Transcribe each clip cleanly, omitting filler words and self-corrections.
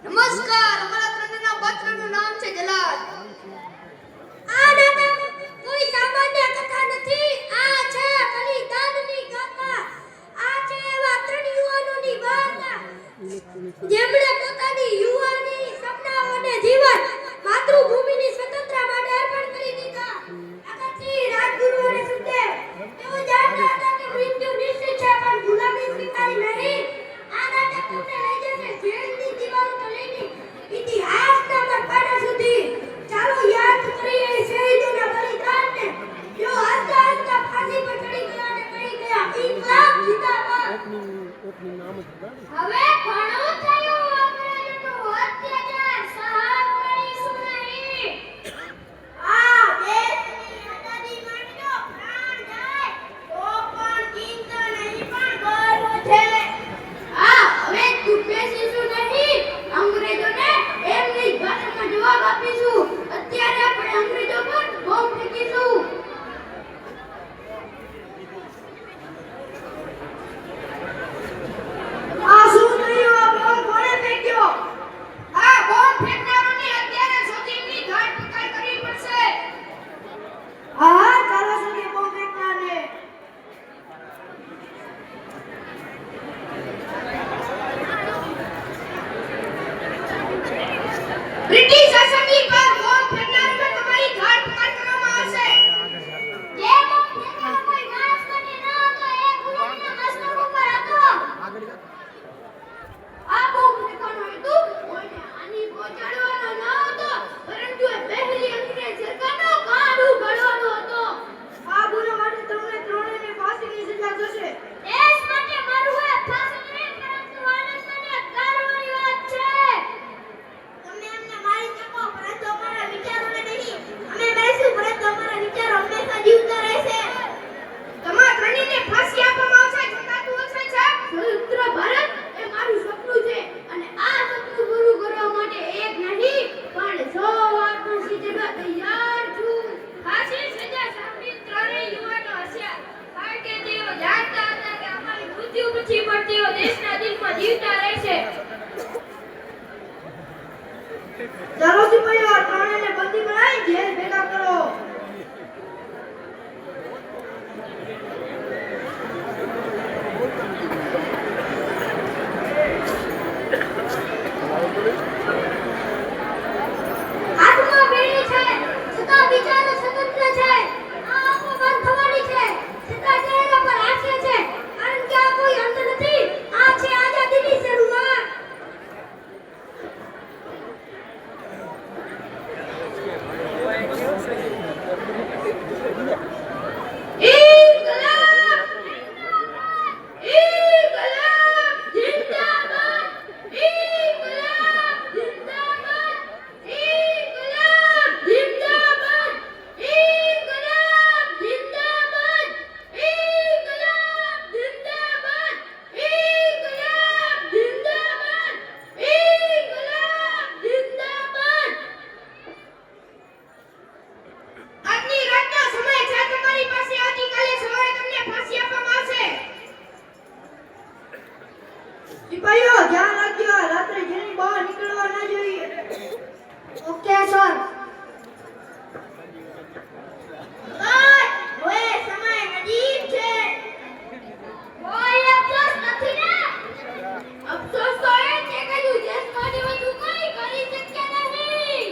નમસ્કાર, અમારા ત્રણના પાત્રનું નામ છે જલાલ. આ નાટક કોઈ સામાન્ય કથા નથી. આ છે બલિદાનની ગાથા. આ છે એવા ત્રણ યુવાનોની વાર્તા જેમણે પોતાની યુવાની સપનાઓને જીવન માતૃભૂમિની સ્વતંત્રતા માટે અર્પણ કરી દીધા. આકાશી રાજગુરુ અને સુખદેવ તેઓ જાણતા હતા કે મૃત્યુ નિશ્ચિત છે, પણ ગુલામી સ્વીકારી નહીં. આ નાટક તમને લઈ જશે જેલની દીવાલો તો લઈને ઇતિહાસના મથાળા સુધી. ચાલો યાદ કરીએ શહીદોના બલિદાનને. જેઓ હસતા હસતા ફાંસી પર ચડી ગયા અને કહી ગયા, ઇન્કલાબ જિંદાબાદ. હવે ઘણું થયું અંગ્રેજોનું અત્યાચાર, સહન કરીશું નહીં. આ દેશની આઝાદી માટેનો પ્રાણ જાય તો પણ ચિંતા નહીં, પણ ગર્વ છે. હવે તું બેસીશું નહીં. અંગ્રેજોને એમની જ ભાષામાં જવાબ આપીશું. અત્યારે આપણે અંગ્રેજો પર બોમ્બ ફેંકીશું. આ શું થયું? આ બોમ્બ કોણે ફેંક્યો? આ બોમ્બ ફેંકનારોની અત્યારે સુધીની ધરપકડ કરવી પડશે. હા, ચાલો સુધી બોમ્બ ફેંકનારને. બ્રિટિશ શાસનની પર બોમ્બ ફેંકનાર પર તમારી ધરપકડ કરવામાં આવશે. જે બોમ્બ ફેંકનાર કોઈ માણસ માટે ન હતો, એ ગુલામના મસ્તક ઉપર હતો. આ બોમ્બ ફેંકવાનો હેતુ કોઈને હાનિ પહોંચાડવાનો ન હતો, પરંતુ એ પહેલી અંગ્રેજ સરકારનો કાન ઉઘાડવાનો હતો. આ ગુનો માટે તમને ત્રણેયને ફાંસીની સજા થશે. દેશ માટે મરવું એ ફાંસી નહીં, પરંતુ આનંદ અને ગર્વની વાત છે. તમે અમને મારી શકો, પરંતુ અમારા વિચારોને નહીં. અમે મરીશું, પરંતુ અમારા વિચારો હંમેશા જીવતા રહેશે. તમારા ત્રણેયને ફાંસી આપવામાં આવશે. ચકાતું હશે છે સ્વતંત્ર ભારત એ મારું સપનું છે, અને આ સપનું પૂરું કરવા માટે એક નહીં પણ 100 વાર ફાંસી ચડવા તૈયાર છું. ફાંસી સજા સાંભળી ત્રણેય યુવાનો હસ્યા, કારણ કે તેઓ જાણતા હતા કે અમારી મૃત્યુ પછી પણ તેઓ દેશના દિલમાં જીવતા રહેશે. ચાલો સિપાહીઓ, ત્રણેયને બંદી બનાવી જેલ ભેગા કરો. હાથમાં બેડી છે, છતાં વિચારો સ્વતંત્ર છે. આ આંખો બંધ થવાની છે, છતાં ચહેરા પર હાસ્ય છે, કારણ કે આ કોઈ અંત નથી. આ છે આઝાદીની શરૂઆત. આજની રાતનો સમય છે તમારી પાસે. આવતીકાલે સવારે તમને ફાંસી આપવામાં આવશે. સિપાહીઓ, ધ્યાન રાખજો, રાત્રે જેલની બહાર નીકળવા ના જોઈએ. Okay sir. હવે સમય નજીક છે. કોઈ અફસોસ નથી ને? અફસોસ તો એ છે કે તું દેશ માટે વધુ કંઈ કરી શક્યા નહીં.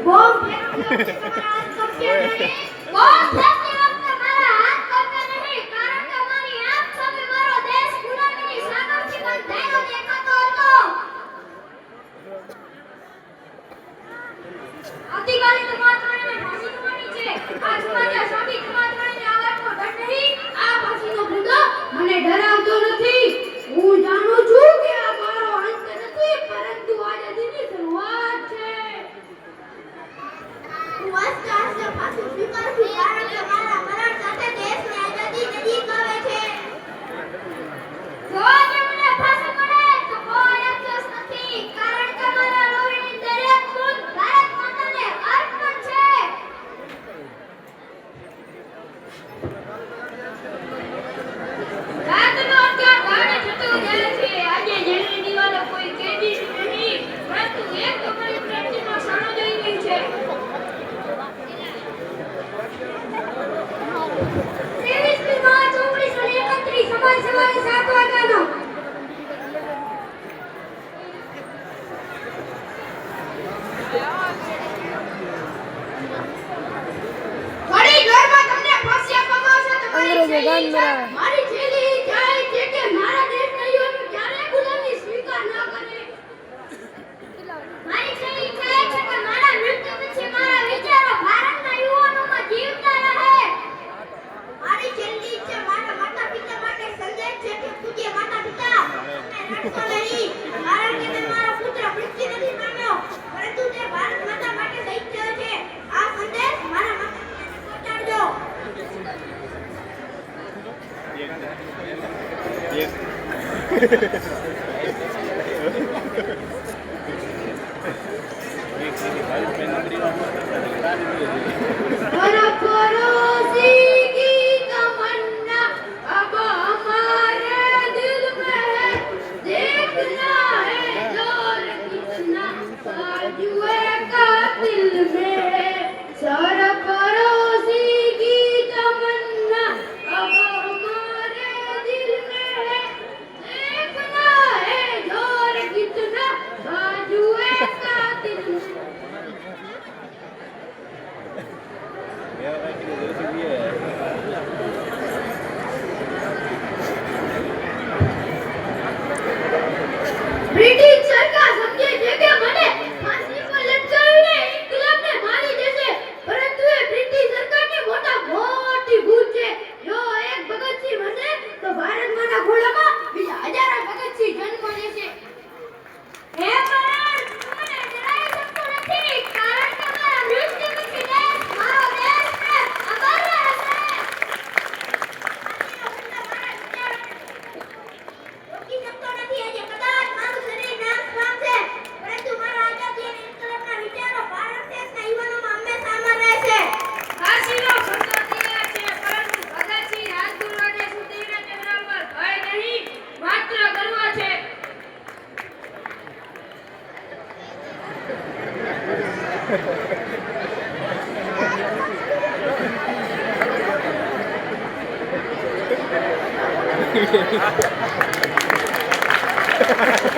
બોમ્બ ફેંકતી વખતે તમારા હાથ કંપ્યા નહીં. બોમ્બ ફેંકતી વખતે મારા હાથ કંપ્યા નહીં, કારણ કે મારી આંખ સામે મારો દેશ ગુલામીની સાગરથી બંધાયેલો દેખાતો હતો. આવતીકાલે તમારા ત્રણેયને ફાંસી થવાની છે. આ સમાચાર સાંભળી તમારા ત્રણેયને આ વાતનો ડર નહીં. આ ફાંસીનો મુદ્દો મને ડરાવતો નથી. હું જાણું છું કે આ મારો અંત નથી, પરંતુ આઝાદીની શરૂઆત છે. હું હસતા હસતા ફાંસી સ્વીકારું છું, કારણ કે જે ગાન મરાવે. મારી છેલ્લી ઈચ્છા એ છે કે મારા દેશના યુવાનો ક્યારેય ગુલામી સ્વીકાર ન કરે. મારી છેલ્લી ઈચ્છા એ છે કે મારા મૃત્યુ પછી મારા વિચારો ભારતના યુવાનોમાં જીવતા રહે. મારી છેલ્લી ઈચ્છા મારા માતા પિતા માટે સંદેશ છે કે પૂજ્ય માતા પિતા તમે રડશો નહીં, કારણ કે મેં મારો પુત્ર મૃત્યુ નથી પામ્યો, પરંતુ તે ભારત માતા માટે શહીદ થયો છે. આ સંદેશ મારા માતા પિતાને પહોંચાડજો. पड़ोसी की तमन्ना अब हमारे दिल में है, देखना है जोर कितना बाजुए कातिल में है. सरफरोशी की तमन्ना अब हमारे दिल में है, देखना है जोर कितना बाजुए कातिल में. બ્રિટિશ સરકાર સમજે છે કે મને ફાંસી પર લટકાવીને ઇન્કલાબને મારી દેશે, પરંતુ એ બ્રિટિશ સરકારની મોટી ભૂલ છે. જો એક ભગતસિંહ હશે તો ભારતમાંના ઘોડામાં બીજા હજારો ભગતસિંહ જન્મ લેશે. હે મહારાજ, મને જરાય શકતો નથી, કારણ કે મારા મૃત્યુ પછી દેશ, મારો દેશ ને અમર રહેશે. રોકી શકતો નથી. આજે કદાચ મારું શરીર નાશ પામશે, પરંતુ મારા આઝાદી અને ઇન્કલાબના વિચારો ભારત દેશના યુવાનોમાં હંમેશા અમર રહેશે. ફાંસીનો ખર્ચો તૈયાર છે, પરંતુ ભગતસિંહ રાજગુરુ અને સુખદેવના ચહેરા પર ભય નહીં, માત્ર ગર્વ છે. Ha ha ha.